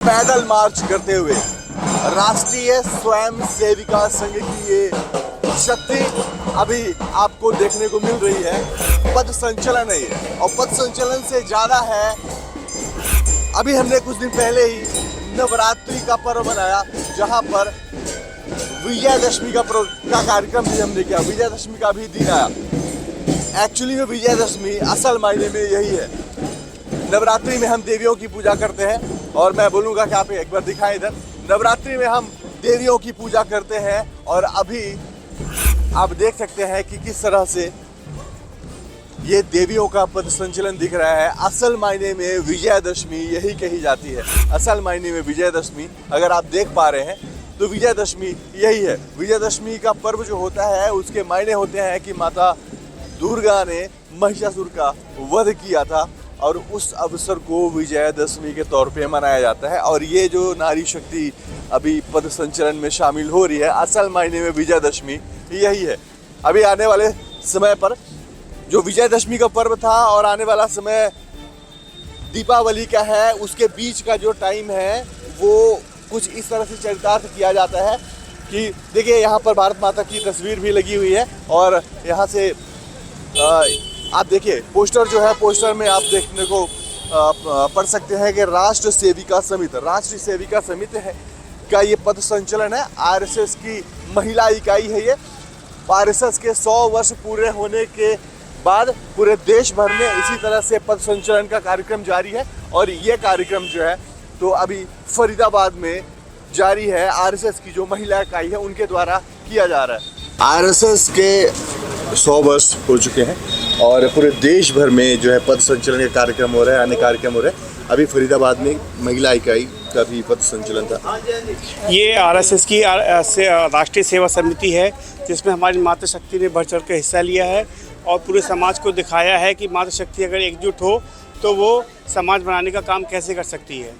पैदल मार्च करते हुए राष्ट्रीय स्वयं सेविका संघ की ये शक्ति अभी आपको देखने को मिल रही है। पथ संचलन है ये, और पथ संचलन से ज्यादा है। अभी हमने कुछ दिन पहले ही नवरात्रि का पर्व मनाया, जहां पर विजयदशमी का कार्यक्रम भी हमने किया। विजयदशमी का भी दिन आया। एक्चुअली में विजयदशमी असल मायने में यही है। नवरात्रि में हम देवियों की पूजा करते हैं, और मैं बोलूँगा कि आप एक बार दिखाएं इधर। नवरात्रि में हम देवियों की पूजा करते हैं, और अभी आप देख सकते हैं कि किस तरह से ये देवियों का पथ संचलन दिख रहा है। असल मायने में विजयदशमी यही कही जाती है। असल मायने में विजयदशमी अगर आप देख पा रहे हैं तो विजयदशमी यही है। विजयदशमी का पर्व जो होता है उसके मायने होते हैं कि माता दुर्गा ने महिषासुर का वध किया था, और उस अवसर को विजयदशमी के तौर पे मनाया जाता है। और ये जो नारी शक्ति अभी पथ संचलन में शामिल हो रही है, असल मायने में विजयदशमी यही है। अभी आने वाले समय पर जो विजयदशमी का पर्व था और आने वाला समय दीपावली का है, उसके बीच का जो टाइम है वो कुछ इस तरह से चरितार्थ किया जाता है कि देखिए यहाँ पर भारत माता की तस्वीर भी लगी हुई है, और यहाँ से आप देखिए पोस्टर जो है, पोस्टर में आप देखने को पढ़ सकते हैं कि राष्ट्रीय सेविका समिति है का ये पथ संचलन है। आरएसएस की महिला इकाई है ये। आरएसएस के 100 वर्ष पूरे होने के बाद पूरे देश भर में इसी तरह से पथ संचलन का कार्यक्रम जारी है, और ये कार्यक्रम जो है तो अभी फरीदाबाद में जारी है। आरएसएस की जो महिला इकाई है उनके द्वारा किया जा रहा है। आरएसएस के 100 वर्ष हो चुके हैं, और पूरे देश भर में जो है पथ संचलन के कार्यक्रम हो रहे हैं, अन्य कार्यक्रम हो रहे हैं। अभी फरीदाबाद में महिला इकाई का भी पथ संचलन था। ये आरएसएस की राष्ट्रीय सेवा समिति है, जिसमें हमारी मातृशक्ति ने बढ़ चढ़ कर हिस्सा लिया है और पूरे समाज को दिखाया है कि मातृशक्ति अगर एकजुट हो तो वो समाज बनाने का काम कैसे कर सकती है।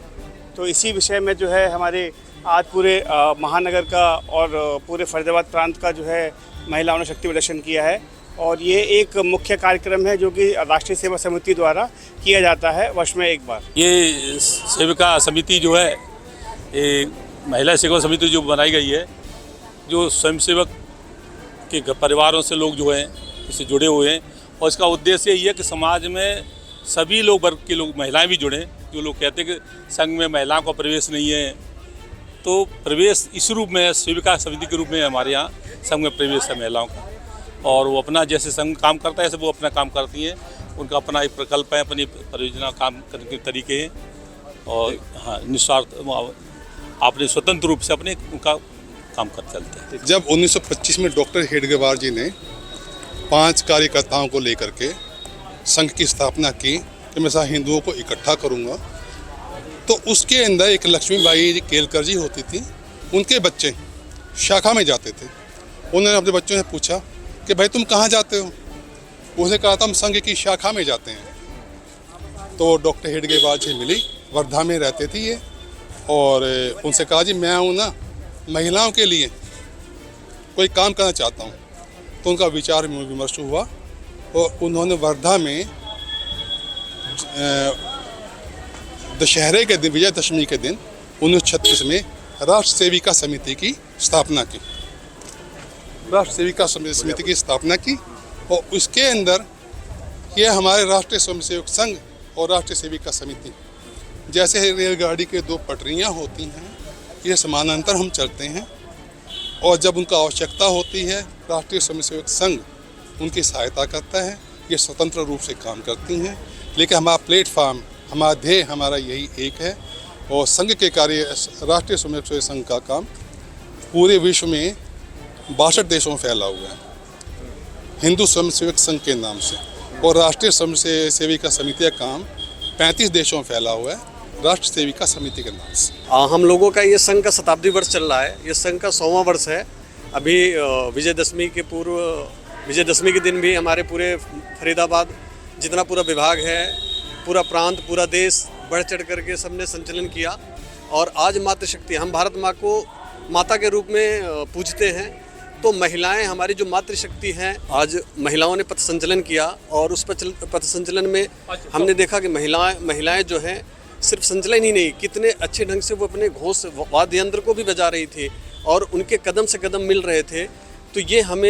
तो इसी विषय में जो है हमारे आज पूरे महानगर का और पूरे फरीदाबाद प्रांत का जो है महिलाओं ने शक्ति प्रदर्शन किया है, और ये एक मुख्य कार्यक्रम है जो कि राष्ट्रीय सेवा समिति द्वारा किया जाता है वर्ष में एक बार। ये सेविका समिति जो है, ये महिला सेवा समिति जो बनाई गई है, जो स्वयंसेवक के परिवारों से लोग जो हैं इससे जुड़े हुए हैं, और इसका उद्देश्य यही है कि समाज में सभी लोग वर्ग के लोग, महिलाएं भी जुड़ें। जो लोग कहते हैं कि संघ में महिलाओं का प्रवेश नहीं है, तो प्रवेश इस रूप में सेविका समिति के रूप में हमारे यहाँ संघ में प्रवेश है महिलाओं का, और वो अपना जैसे संघ काम करता है ऐसे वो अपना काम करती हैं। उनका अपना एक प्रकल्प है, अपनी परियोजना काम करने के तरीके हैं, और हाँ निस्वार्थ आपने स्वतंत्र रूप से अपने उनका काम कर चलते हैं। जब 1925 में डॉक्टर हेडगेवार जी ने 5 कार्यकर्ताओं को लेकर के संघ की स्थापना की कि मैं हिंदुओं को इकट्ठा करूंगा, तो उसके अंदर एक लक्ष्मीबाई केलकर जी होती थी। उनके बच्चे शाखा में जाते थे। उन्होंने अपने बच्चों से पूछा कि भाई तुम कहाँ जाते हो? उसने कहा था हम संघ की शाखा में जाते हैं। तो डॉक्टर हेडगेवार जी मिली, वर्धा में रहते थे ये, और उनसे कहा जी मैं हूँ ना महिलाओं के लिए कोई काम करना चाहता हूँ। तो उनका विचार विमर्श हुआ, और उन्होंने वर्धा में दशहरे के दिन, विजयदशमी के दिन 1936 में राष्ट्र सेविका समिति की स्थापना की। राष्ट्र सेविका समिति की स्थापना की, और उसके अंदर ये हमारे राष्ट्रीय स्वयंसेवक संघ और राष्ट्रीय सेविका समिति, जैसे रेलगाड़ी के 2 पटरियां होती हैं, ये समानांतर हम चलते हैं, और जब उनका आवश्यकता होती है राष्ट्रीय स्वयंसेवक संघ उनकी सहायता करता है। ये स्वतंत्र रूप से काम करती हैं, लेकिन हमारा प्लेटफार्म, हमारा ध्येय, हमारा यही एक है। और संघ के कार्य, राष्ट्रीय स्वयंसेवक संघ का काम पूरे विश्व में 62 देशों में फैला हुआ है हिंदू स्वयंसेवक संघ के नाम से, और राष्ट्रीय स्वयंसेविका समिति का काम 35 देशों में फैला हुआ है राष्ट्र सेविका समिति के नाम से। हम लोगों का ये संघ का शताब्दी वर्ष चल रहा है। ये संघ का 100वां वर्ष है। अभी विजयदशमी के पूर्व, विजयदशमी के दिन भी हमारे पूरे फरीदाबाद जितना पूरा विभाग है, पूरा प्रांत, पूरा देश बढ़ चढ़ करके सबने संचलन किया। और आज मातृशक्ति, हम भारत माँ को माता के रूप में पूजते हैं, तो महिलाएं हमारी जो मातृशक्ति हैं, आज महिलाओं ने पथ संचलन किया, और उस पथ संचलन में हमने देखा कि महिलाएं जो हैं सिर्फ संचलन ही नहीं, कितने अच्छे ढंग से वो अपने घोष वाद्य यंत्र को भी बजा रही थी और उनके कदम से कदम मिल रहे थे। तो ये हमें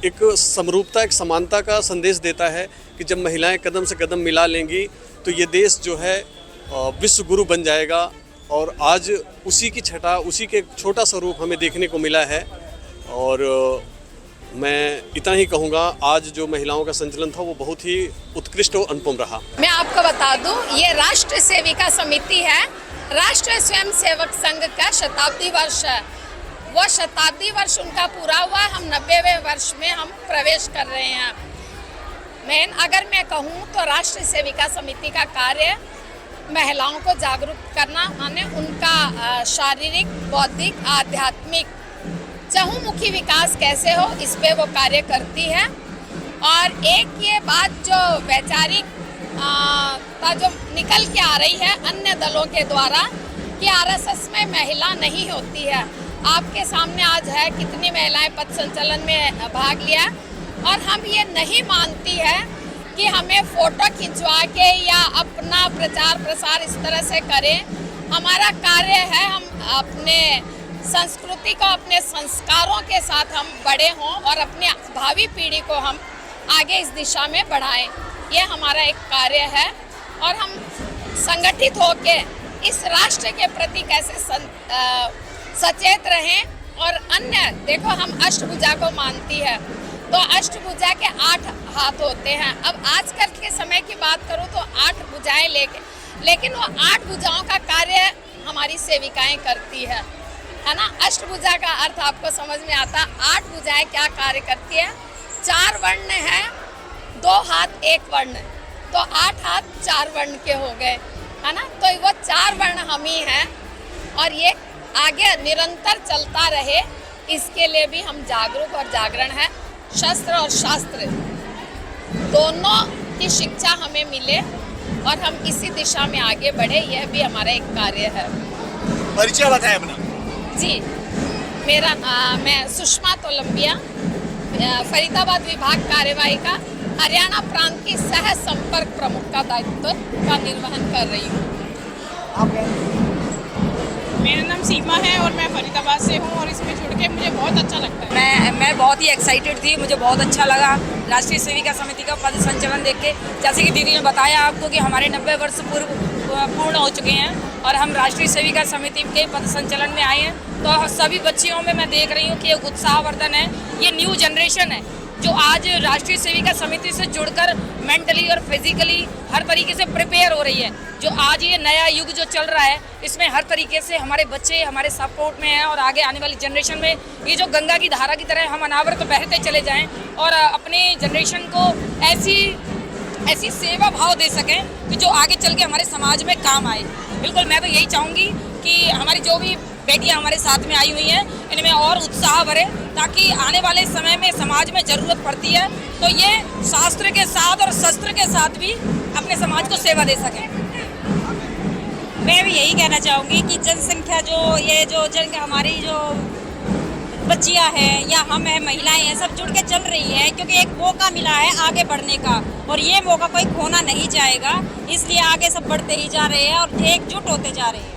एक समरूपता, एक समानता का संदेश देता है कि जब महिलाएं कदम से कदम मिला लेंगी तो ये देश जो है विश्व गुरु बन जाएगा। और आज उसी की छटा, उसी के छोटा सा रूप हमें देखने को मिला है। और मैं इतना ही कहूँगा, आज जो महिलाओं का संचलन था वो बहुत ही उत्कृष्ट और अनुपम रहा। मैं आपको बता दूं, ये राष्ट्र सेविका समिति है, राष्ट्रीय स्वयं सेवक संघ का शताब्दी वर्ष है। वो शताब्दी वर्ष उनका पूरा हुआ, हम 90वें वर्ष में हम प्रवेश कर रहे हैं। अगर मैं कहूँ तो राष्ट्रीय सेविका समिति का कार्य महिलाओं को जागरूक करना, माने उनका शारीरिक, बौद्धिक, आध्यात्मिक चहुमुखी विकास कैसे हो, इस पे वो कार्य करती है। और एक ये बात जो वैचारिक जो निकल के आ रही है अन्य दलों के द्वारा कि आरएसएस में महिला नहीं होती है, आपके सामने आज है कितनी महिलाएं पथ संचलन में भाग लिया। और हम ये नहीं मानती है कि हमें फोटो खिंचवा के या अपना प्रचार प्रसार इस तरह से करें। हमारा कार्य है हम अपने संस्कृति को, अपने संस्कारों के साथ हम बड़े हों और अपने भावी पीढ़ी को हम आगे इस दिशा में बढ़ाएं। ये हमारा एक कार्य है। और हम संगठित होके इस राष्ट्र के प्रति कैसे सचेत रहें। और अन्य देखो, हम अष्टभुजा को मानती है, तो अष्टभुजा के 8 हाथ होते हैं। अब आजकल के समय की बात करूं तो 8 भुजाएं लेकिन वो 8 भुजाओं का कार्य हमारी सेविकाएं करती है ना। अष्टभुजा का अर्थ आपको समझ में आता। 8 भुजाएं क्या कार्य करती है? 4 वर्ण है, 2 हाथ 1 वर्ण, तो 8 हाथ 4 वर्ण के हो गए, है ना। तो वो 4 वर्ण हम ही हैं और ये आगे निरंतर चलता रहे, इसके लिए भी हम जागरूक और जागरण है। शस्त्र और शास्त्र दोनों की शिक्षा हमें मिले और हम इसी दिशा में आगे बढ़े, यह भी हमारा एक कार्य है। परिचय बताएं अपना। जी, मैं सुषमा तोलंबिया, फरीदाबाद विभाग कार्यवाही का हरियाणा प्रांत की सह संपर्क प्रमुख का दायित्व का निर्वहन कर रही हूँ। मेरा नाम सीमा है और मैं फरीदाबाद से हूँ और इसमें जुड़ के मुझे बहुत अच्छा लगता है। मैं बहुत ही एक्साइटेड थी, मुझे बहुत अच्छा लगा राष्ट्रीय सेविका समिति का पद संचलन देख के। जैसे कि दीदी ने बताया आपको कि हमारे 90 वर्ष पूर्ण हो चुके हैं और हम राष्ट्रीय सेविका समिति के पद संचलन में आए हैं। तो सभी बच्चियों में मैं देख रही हूँ कि एक उत्साहवर्धन है, ये न्यू जनरेशन है जो आज राष्ट्रीय सेविका समिति से जुड़कर मेंटली और फिजिकली हर तरीके से प्रिपेयर हो रही है। जो आज ये नया युग जो चल रहा है, इसमें हर तरीके से हमारे बच्चे हमारे सपोर्ट में हैं और आगे आने वाली जनरेशन में ये जो गंगा की धारा की तरह हम अनावरत बहते चले जाएं और अपने जनरेशन को ऐसी सेवा भाव दे सकें कि जो आगे चल के हमारे समाज में काम आए। बिल्कुल, मैं तो यही चाहूँगी कि हमारी जो भी बेटियां हमारे साथ में आई हुई हैं, इनमें और उत्साह भरे, ताकि आने वाले समय में समाज में ज़रूरत पड़ती है तो ये शास्त्र के साथ और शस्त्र के साथ भी अपने समाज को सेवा दे सकें। मैं भी यही कहना चाहूँगी कि जनसंख्या हमारी जो बच्चियाँ हैं या हम हैं, महिलाएं हैं, सब जुड़ के चल रही है क्योंकि एक मौका मिला है आगे बढ़ने का और ये मौका कोई खोना नहीं जाएगा। इसलिए आगे सब बढ़ते ही जा रहे हैं और एकजुट होते जा रहे हैं।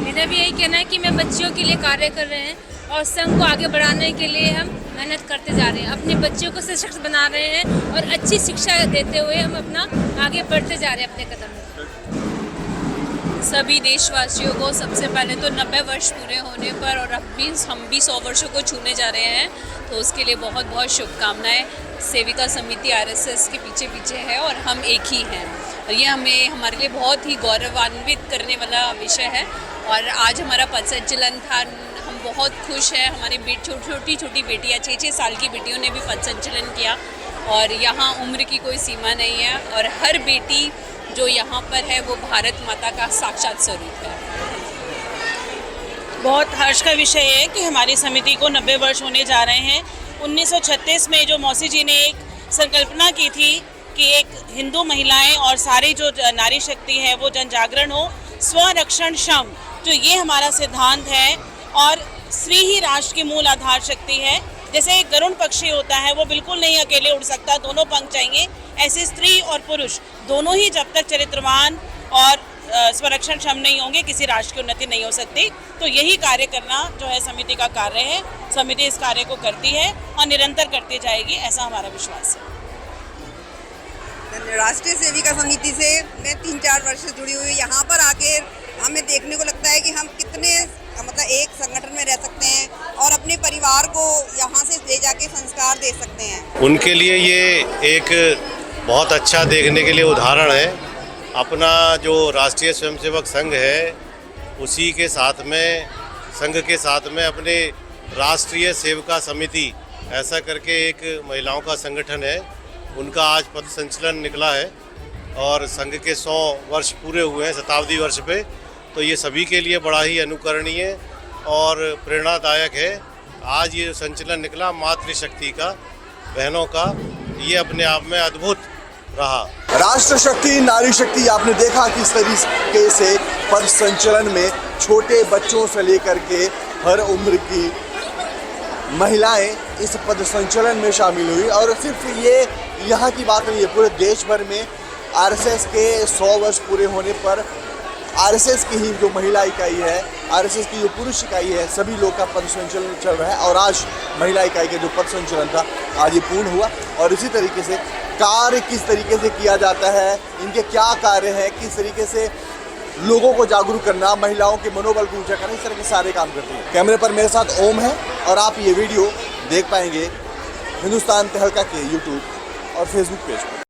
मेरा भी यही कहना है कि मैं बच्चियों के लिए कार्य कर रहे हैं और संघ को आगे बढ़ाने के लिए हम मेहनत करते जा रहे हैं, अपने बच्चों को सशक्त बना रहे हैं और अच्छी शिक्षा देते हुए हम अपना आगे बढ़ते जा रहे हैं अपने कदम में। सभी देशवासियों को सबसे पहले तो 90 वर्ष पूरे होने पर और अब भी हम भी 100 वर्षों को छूने जा रहे हैं, तो उसके लिए बहुत बहुत शुभकामनाएं। सेविका समिति आरएसएस के पीछे है और हम एक ही हैं। ये हमारे लिए बहुत ही गौरवान्वित करने वाला विषय है और आज हमारा पद संचलन था। हम बहुत खुश हैं। हमारी छोटी बेटियाँ 6-6 साल की बेटियों ने भी पद संचलन किया और यहाँ उम्र की कोई सीमा नहीं है और हर बेटी जो यहाँ पर है वो भारत माता का साक्षात स्वरूप है। बहुत हर्ष का विषय है कि हमारी समिति को 90 वर्ष होने जा रहे हैं। 1936 में जो मौसी जी ने एक संकल्पना की थी कि एक हिंदू महिलाएं और सारी जो नारी शक्ति है वो जन जागरण हो, स्वरक्षण क्षम, जो ये हमारा सिद्धांत है। और स्त्री ही राष्ट्र की मूल आधार शक्ति है। जैसे एक गरुड़ पक्षी होता है, वो बिल्कुल नहीं अकेले उड़ सकता, दोनों पंख चाहिए। ऐसे स्त्री और पुरुष दोनों ही जब तक चरित्रवान और संरक्षणक्षम नहीं होंगे, किसी राष्ट्र की उन्नति नहीं हो सकती। तो यही कार्य करना जो है समिति का कार्य है। समिति इस कार्य को करती है और निरंतर करती जाएगी, ऐसा हमारा विश्वास है। राष्ट्रीय सेविका समिति से मैं 3-4 वर्ष से जुड़ी हुई। यहाँ पर आके हमें देखने को लगता है कि हम कितने मतलब एक संगठन में रह सकते हैं और अपने परिवार को यहाँ से ले जाके संस्कार दे सकते हैं। उनके लिए ये एक बहुत अच्छा देखने के लिए उदाहरण है। अपना जो राष्ट्रीय स्वयंसेवक संघ है उसी के साथ में संघ के साथ में अपने राष्ट्रीय सेविका समिति ऐसा करके एक महिलाओं का संगठन है, उनका आज पद संचलन निकला है और संघ के 100 वर्ष पूरे हुए हैं शताब्दी वर्ष पे। तो ये सभी के लिए बड़ा ही अनुकरणीय और प्रेरणादायक है। आज ये संचलन निकला मातृशक्ति का, बहनों का, ये अपने आप में अद्भुत रहा। राष्ट्र शक्ति, नारी शक्ति, आपने देखा किस तरीके से पद संचलन में छोटे बच्चों से लेकर के हर उम्र की महिलाएं इस पद संचलन में शामिल हुई। और सिर्फ ये यहाँ की बात नहीं है, पूरे देश भर में आरएसएस के 100 वर्ष पूरे होने पर आरएसएस की ही जो महिला इकाई है, आरएसएस की जो पुरुष इकाई है, सभी लोग का पद संचलन चल रहा है। और आज महिला इकाई का जो पद संचलन था आज ये पूर्ण हुआ। और इसी तरीके से कार्य किस तरीके से किया जाता है, इनके क्या कार्य हैं, किस तरीके से लोगों को जागरूक करना, महिलाओं के मनोबल को ऊंचा करना, इस तरह के सारे काम करते हैं। कैमरे पर मेरे साथ ओम है और आप ये वीडियो देख पाएंगे हिंदुस्तान तहलका के यूट्यूब और फेसबुक पेज पर।